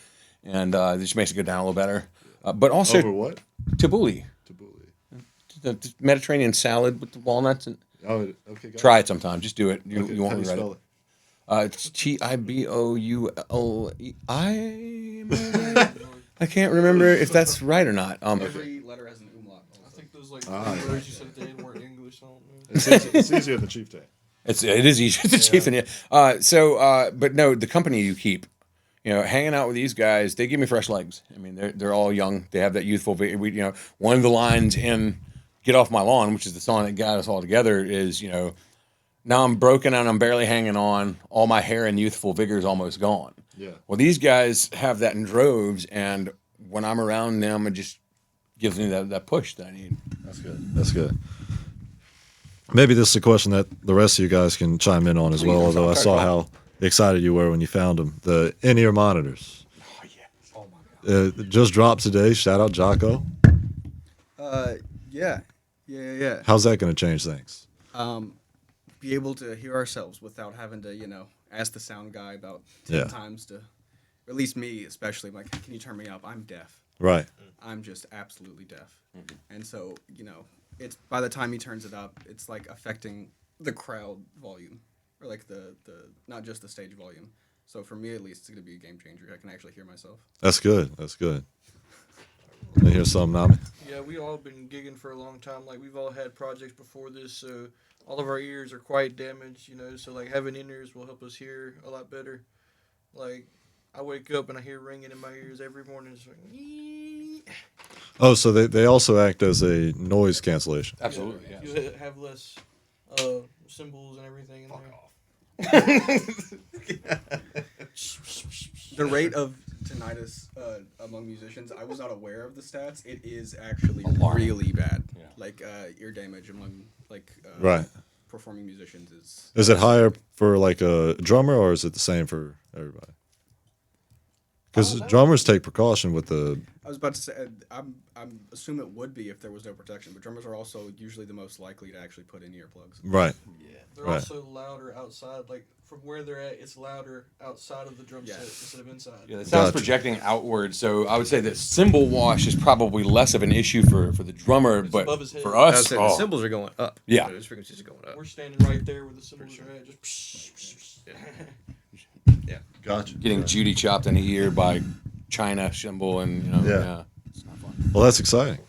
and it just makes it go down a little better. But also over what? Tabbouleh. The Mediterranean salad with the walnuts. And okay. Try it sometime. Just do it. You won't how do you regret spell it. It's Tiboule. I can't remember if that's right or not. Every letter has an umlaut. I think those words you said they weren't English. I don't know. It's easier than Chieftain. It is easy to Chieftain. Yeah. But no, the company you keep, hanging out with these guys, they give me fresh legs. I mean, they're all young. They have that youthful. One of the lines in "Get Off My Lawn," which is the song that got us all together, is now I'm broken and I'm barely hanging on. All my hair and youthful vigor is almost gone. Yeah. Well, these guys have that in droves, and when I'm around them, it just gives me that push that I need. That's good. Maybe this is a question that the rest of you guys can chime in on as well, although I saw how excited you were when you found them. The in-ear monitors. Oh, yeah. Oh, my God. Just dropped today. Shout out Jocko. Yeah. How's that going to change things? Be able to hear ourselves without having to, ask the sound guy about 10 times to, or at least me especially, like, can you turn me up? I'm deaf. Right. I'm just absolutely deaf. Mm-hmm. And so, it's by the time he turns it up, it's like affecting the crowd volume, or like the not just the stage volume. So for me, at least, it's gonna be a game changer. I can actually hear myself. That's good. That's good. Let me hear something, Nami. Yeah, we all been gigging for a long time. Like we've all had projects before this, so all of our ears are quite damaged. So like having in-ears will help us hear a lot better. Like I wake up and I hear ringing in my ears every morning. It's like, "Ee." Oh, so they also act as a noise cancellation. Absolutely, Yeah, yes. you have less symbols and everything in there. The rate of tinnitus among musicians, I was not aware of the stats. It is actually Alarming. really bad. Yeah. Like ear damage among Right. performing musicians is. Is it higher for like a drummer, or is it the same for everybody? Because drummers take precaution with the. I was about to say, I'm assume it would be if there was no protection, but drummers are also usually the most likely to actually put in earplugs. Right. They're Right. also louder outside. Like from where they're at, it's louder outside of the drum set instead of inside. Yeah, the sound's Gotcha. projecting outward, so I would say that cymbal wash is probably less of an issue for the drummer, but above his head. for I was us, saying, the cymbals are going up. Yeah. Those frequencies are going up. We're standing right there where the cymbals are at. Just Gotcha. getting Judy chopped in the ear by China cymbal, and Yeah. it's not fun. Well, that's exciting.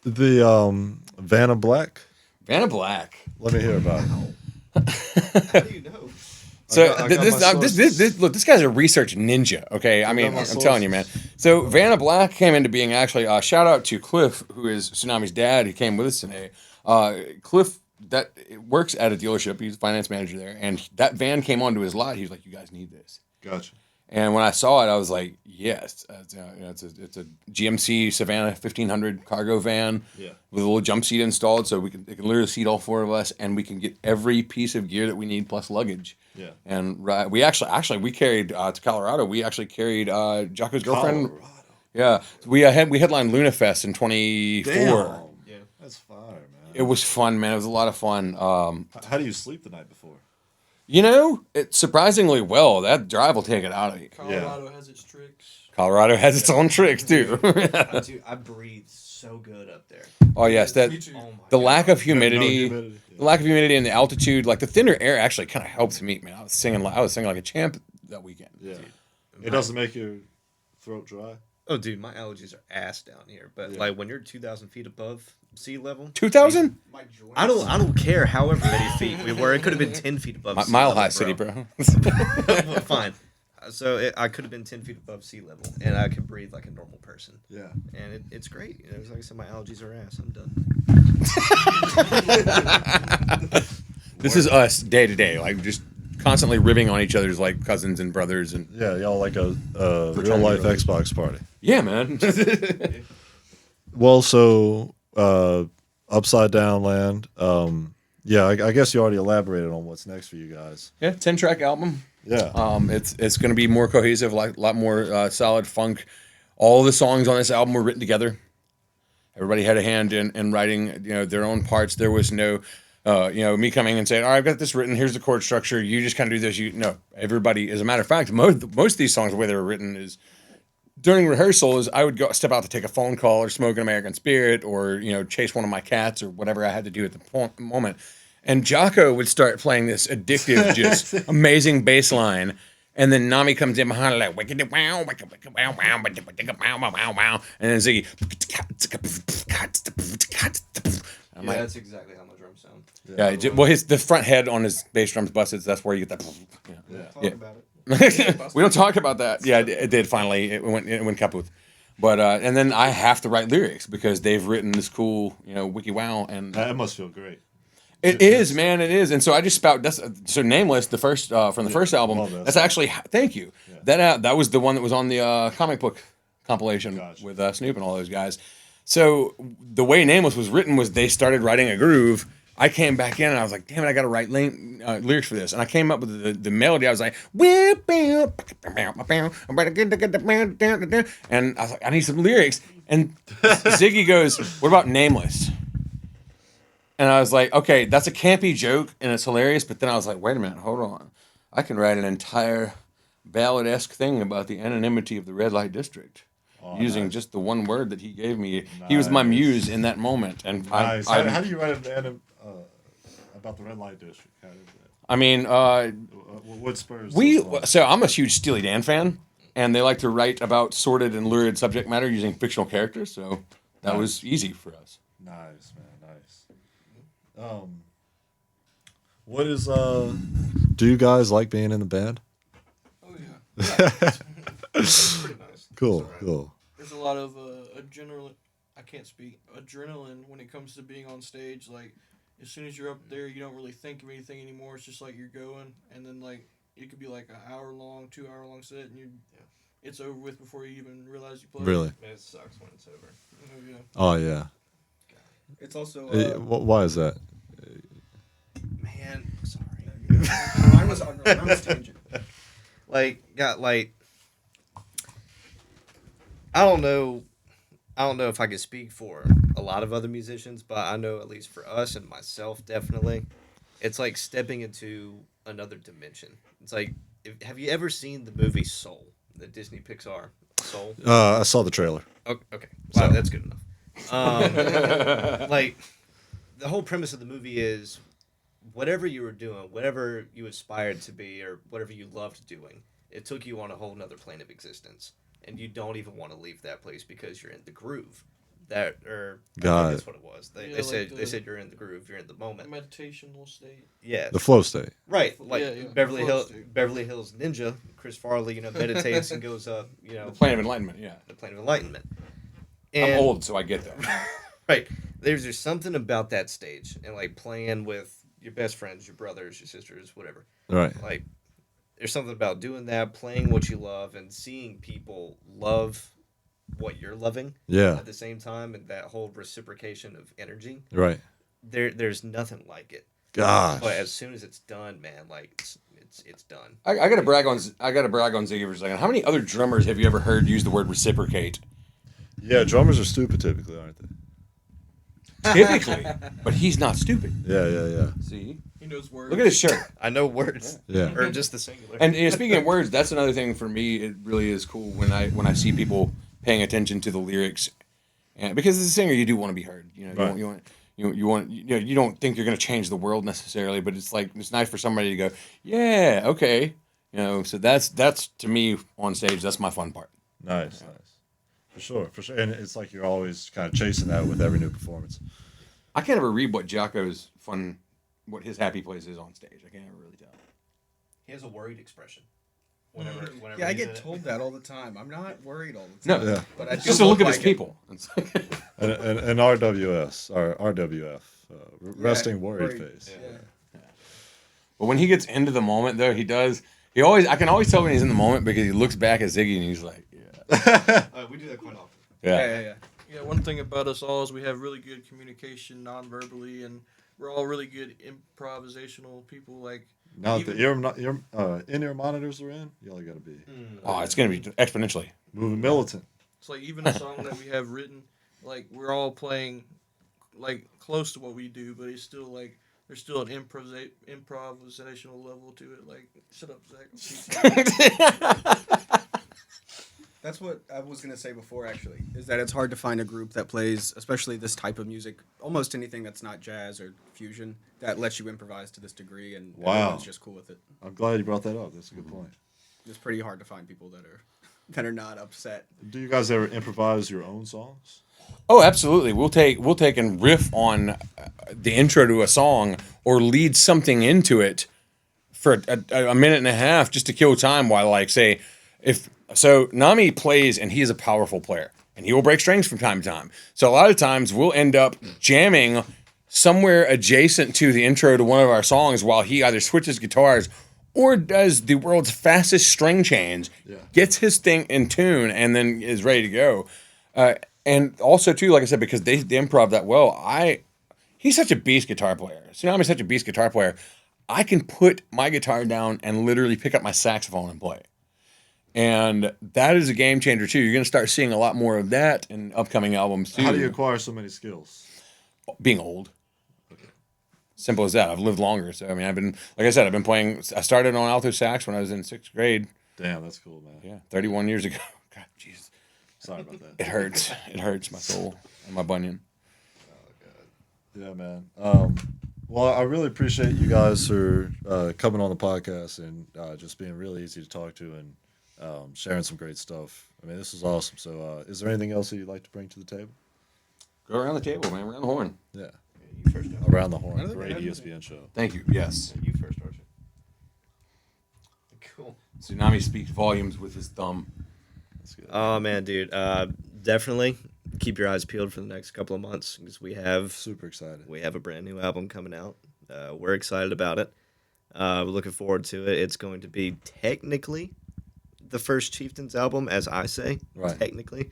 The Vanna Black. Vanna Black. Let me hear about it. How do you know? So I got my sources. look, this guy's a research ninja. Okay, I mean, my I'm telling you, man. So Vanna Black came into being actually. Shout out to Cliff, who is Tsunami's dad. He came with us today. Cliff that works at a dealership. He's a finance manager there, and that van came onto his lot. He was like, "You guys need this." Gotcha. And when I saw it, I was like, "Yes, it's a GMC Savannah 1500 cargo van Yeah. with a little jump seat installed, so it can literally seat all four of us, and we can get every piece of gear that we need plus luggage." Yeah. And we actually we carried to Colorado. We actually carried Jocko's girlfriend. Colorado. Yeah, we headlined Luna Fest in 24. Damn. Yeah. That's fire, man. It was fun, man. It was a lot of fun. How do you sleep the night before? It surprisingly well. That drive will take it out of you. Colorado has its tricks. Colorado has its own tricks too. Dude, I breathe so good up there. Oh yes, that Me too. Oh my the God. lack of humidity, humidity, the lack of humidity and the altitude, like the thinner air, actually kind of helps me, man. I was singing like a champ that weekend. Yeah. It doesn't make your throat dry. Oh, dude, my allergies are ass down here. But like when you're 2,000 feet above sea level, 2,000? My joints. I don't care however many feet we were. It could have been 10 feet above sea Mile level, High City, bro. Well, fine. So I could have been 10 feet above sea level, and I could breathe like a normal person. Yeah. And it's great. It's like I said, my allergies are ass. I'm done. This is us day to day, like just constantly ribbing on each other's like cousins and brothers, and Yeah, y'all like a Fraternity real life brothers. Xbox party. yeah, man. Well, so Upside Down Land. Yeah, I guess you already elaborated on what's next for you guys. Yeah, 10-track album. Yeah. It's going to be more cohesive, like a lot more solid funk. All the songs on this album were written together. Everybody had a hand in writing, their own parts. There was no, me coming and saying, "All right, I've got this written. Here's the chord structure. You just kind of do this." No, everybody. As a matter of fact, most of these songs, the way they were written is during rehearsals, I would go step out to take a phone call or smoke an American Spirit or chase one of my cats or whatever I had to do at the moment. And Jocko would start playing this addictive, just amazing bass line. And then Nami comes in behind like wicked wow, wicked wow, wow, wow, wow, wow, and then Ziggy. I'm like, that's exactly how my drums sound. yeah. The front head on his bass drums busted. So that's where you get that. Talk Yeah. about it. We don't talk about that. Yeah, it did finally. It went kaput. But and then I have to write lyrics because they've written this cool, wiki wow, and That must feel great. it is, man, it is. And so I just spout. So Nameless, the first from the first album. love that That's song. actually thank you. That was the one that was on the comic book compilation Gotcha. with Snoop and all those guys. So the way Nameless was written was they started writing a groove. I came back in and I was like, damn it, I got to write lyrics for this. And I came up with the melody. I was like, and I was like, I need some lyrics. And Ziggy goes, what about Nameless? And I was like, okay, that's a campy joke and it's hilarious. But then I was like, wait a minute, hold on. I can write an entire ballad-esque thing about the anonymity of the red light district. Using just the one word that he gave me. He was my Nice. muse in that moment. And Nice. I How do you write about the red light district? How is that? I mean, What spurs? those songs? so I'm a huge Steely Dan fan, and they like to write about sordid and lurid subject matter using fictional characters. So that was easy for us. Nice, man. Nice. What is Do you guys like being in the band? Oh yeah. It's pretty nice. Cool, It's alright. cool. There's a lot of adrenaline. I can't speak. Adrenaline when it comes to being on stage. Like as soon as you're up there, you don't really think of anything anymore. It's just like you're going, and then like it could be like an hour long, 2 hour long set, and it's over with before you even realize you played. Really? Man, it sucks when it's over. Oh yeah. Oh yeah. It's also Why is that? Man, sorry. mine was tangent. Like, I don't know if I could speak for a lot of other musicians, but I know at least for us and myself, definitely, it's like stepping into another dimension. It's like, have you ever seen the movie Soul, the Disney Pixar Soul? I saw the trailer. Okay, wow, that's good enough. Like, the whole premise of the movie is whatever you were doing, whatever you aspired to be, or whatever you loved doing, it took you on a whole nother plane of existence, and you don't even want to leave that place because you're in the groove. I think that's what it was. They said you're in the groove, you're in the moment. Meditational state. Yeah, The flow state. right. Like Yeah, Beverly flow Hills, state. Beverly Hills Ninja, Chris Farley, meditates and goes up, Plane of enlightenment. Yeah, the plane of enlightenment. I'm And- old, so I get that. Right. There's just something about that stage and like playing with your best friends, your brothers, your sisters, whatever. Right. Like there's something about doing that, playing what you love and seeing people love what you're loving Yeah. at the same time, and that whole reciprocation of energy. Right. There's nothing like it. Gosh. But as soon as it's done, man, like it's done. I gotta brag on Ziggy for a second. How many other drummers have you ever heard use the word reciprocate? Yeah, drummers are stupid typically, aren't they? Typically, but he's not stupid. Yeah. See, He knows words. look at his shirt. I know words. Yeah. Or just the singular. And speaking of words, that's another thing for me. It really is cool when I see people paying attention to the lyrics, and because as a singer, you do want to be heard. Right. You don't think you're going to change the world necessarily, but it's like it's nice for somebody to go, yeah, okay, So that's to me on stage. That's my fun part. Nice. For sure. And it's like you're always kind of chasing that with every new performance. I can't ever read what what his happy place is on stage. I can't ever really tell. He has a worried expression. Whenever Yeah, I he's in get it. told that all the time. I'm not worried all the time. No, Yeah. But I do just to look at his like it. people. It's like- And RWS, or RWF, resting worried worried. face. Yeah. But when he gets into the moment, though, I can always tell when he's in the moment because he looks back at Ziggy and he's like, We do that quite often. Yeah. Yeah, one thing about us all is we have really good communication non-verbally, and we're all really good improvisational people. Like Now that the in-ear monitors are in, y'all got to be oh, it's going to be exponentially. moving militant. it's like even a song that we have written, like we're all playing like close to what we do, but it's still like there's still an improvisational level to it. Like shut up, Zach. That's what I was going to say before, actually, is that it's hard to find a group that plays, especially this type of music, almost anything that's not jazz or fusion, that lets you improvise to this degree, and Wow. everyone's just cool with it. I'm glad you brought that up. That's a good point. It's pretty hard to find people that are not upset. Do you guys ever improvise your own songs? Oh, absolutely. We'll take and riff on the intro to a song or lead something into it for a minute and a half just to kill time while, like, say, So Nami plays, and he is a powerful player, and he will break strings from time to time. So a lot of times we'll end up jamming somewhere adjacent to the intro to one of our songs while he either switches guitars or does the world's fastest string change, gets his thing in tune, and then is ready to go. And also, too, like I said, because they improv that well, he's such a beast guitar player. Tsunami's such a beast guitar player. I can put my guitar down and literally pick up my saxophone and play. And that is a game changer, too. You're going to start seeing a lot more of that in upcoming albums, too. How do you acquire so many skills? Being old. Simple as that. I've lived longer. So, I mean, I started on alto sax when I was in 6th grade. Damn, that's cool, man. Yeah, 31 years ago. God, Jesus. Sorry about that. It hurts. It hurts my soul and my bunion. Yeah, man. Well, I really appreciate you guys for coming on the podcast and just being really easy to talk to and sharing some great stuff. I mean, this is awesome. So, is there anything else that you'd like to bring to the table? Go around the table, man. Around the horn. Yeah, You first, Joe. around the horn. Great ESPN show. Thank you. Yes. You first, Archie. Cool. Tsunami speaks volumes with his thumb. That's good. Oh man, dude. Definitely keep your eyes peeled for the next couple of months because Super excited. we have a brand new album coming out. We're excited about it. We're looking forward to it. It's going to be technically the first Chieftains album, as I say, Right. technically,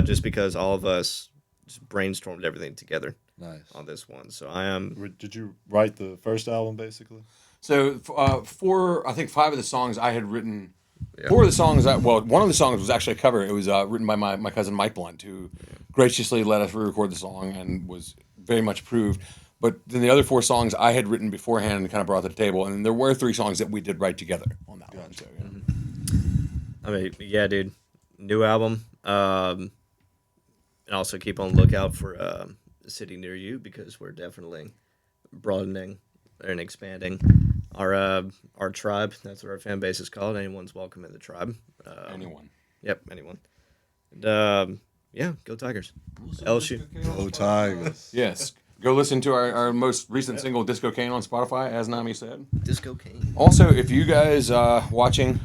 just because all of us just brainstormed everything together Nice. on this one. So I am. Did you write the first album basically? So I think 5 of the songs I had written. 4 of the songs, one of the songs was actually a cover. It was written by my cousin Mike Blunt, who graciously let us re-record the song and was very much approved. But then the other 4 songs I had written beforehand and kind of brought to the table. And there were 3 songs that we did write together on that one. So, yeah. I mean, yeah, dude. New album. And also keep on the lookout for a city near you because we're definitely broadening and expanding our tribe. That's what our fan base is called. Anyone's welcome in the tribe. Anyone. Yep, anyone. And yeah, go Tigers. LSU. Go Tigers. Yes. Go listen to our most recent single, Disco Cane, on Spotify, as Nami said. Disco King. Also, if you guys watching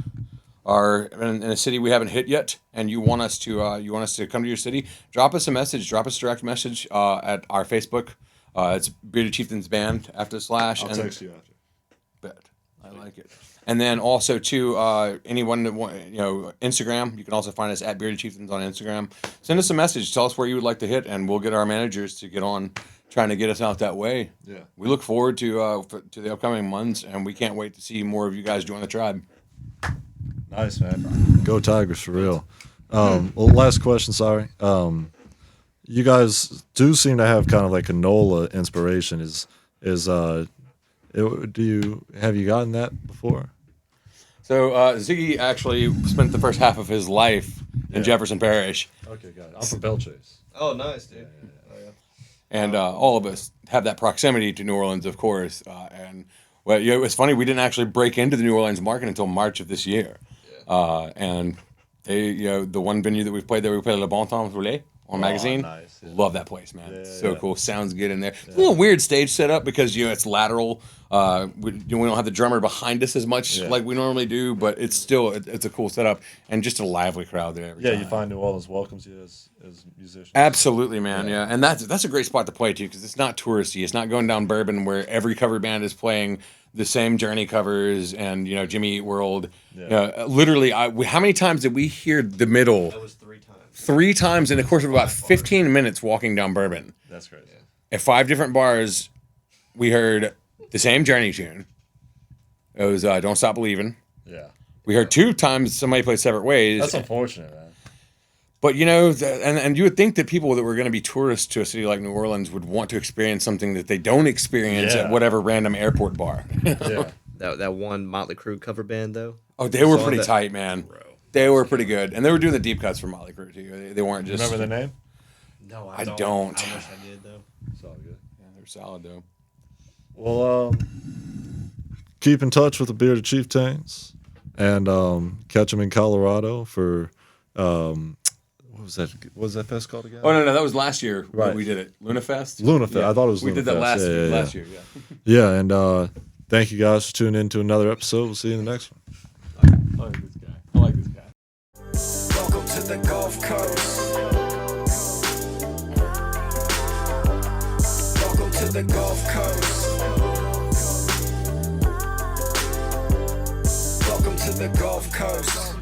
are in a city we haven't hit yet, and you want us to come to your city, drop us a message. Drop us a direct message at our Facebook. It's Bearded Chieftains Band after / I'll text you after. Bet. I like it. And then also to anyone that Instagram, you can also find us at Bearded Chieftains on Instagram. Send us a message. Tell us where you would like to hit, and we'll get our managers to get on trying to get us out that way. Yeah. We look forward to the upcoming months, and we can't wait to see more of you guys join the tribe. Nice, man. Go Tigers for real. Well, last question. Sorry. You guys do seem to have kind of like a NOLA inspiration. Have you gotten that before? So Ziggy actually spent the first half of his life in Jefferson Parish, Okay, got it. I'm from Bell Chase. Oh, nice, dude. and all of us have that proximity to New Orleans, of course. And well, it's funny, we didn't actually break into the New Orleans market until March of this year. And they, the one venue that we've played there, we played Le Bon Temps Roulé on Magazine. Nice, yeah. Love that place, man. Yeah, So yeah. cool. Sounds good in there. It's a little weird stage setup because it's lateral. We don't have the drummer behind us as much like we normally do, but it's still it's a cool setup and just a lively crowd there. Every time. You find New Orleans welcomes you as musicians. Absolutely, man. Yeah, and that's a great spot to play too because it's not touristy. It's not going down Bourbon where every cover band is playing the same Journey covers and Jimmy Eat World. Yeah. Literally, how many times did we hear the middle? That was 3 times. 3 times in the course of about 15 minutes walking down Bourbon. That's crazy. At 5 different bars, we heard the same Journey tune. It was "Don't Stop Believin'." Yeah. We heard 2 times somebody played "Separate Ways." That's unfortunate, man. But and you would think that people that were going to be tourists to a city like New Orleans would want to experience something that they don't experience at whatever random airport bar. Yeah. That one Motley Crue cover band, though. Oh, they were Saw pretty that. tight, man. They were pretty good, and they were doing the deep cuts for Motley Crue too. They weren't just. Remember the name? No, I don't. I wish I did, though. It's all good. Yeah, they're solid though. Well, keep in touch with the Bearded Chieftains and catch them in Colorado for what was that? What was that fest called again? Oh no, that was last year when Right. we did it. Luna Fest. Luna Fest. Yeah. I thought it was We Luna did that Fest. last year. Yeah. Yeah, and thank you guys for tuning in to another episode. We'll see you in the next one. I like this guy. I like this guy. Welcome to the Gulf Coast. Welcome to the Gulf Coast. Welcome to the Gulf Coast.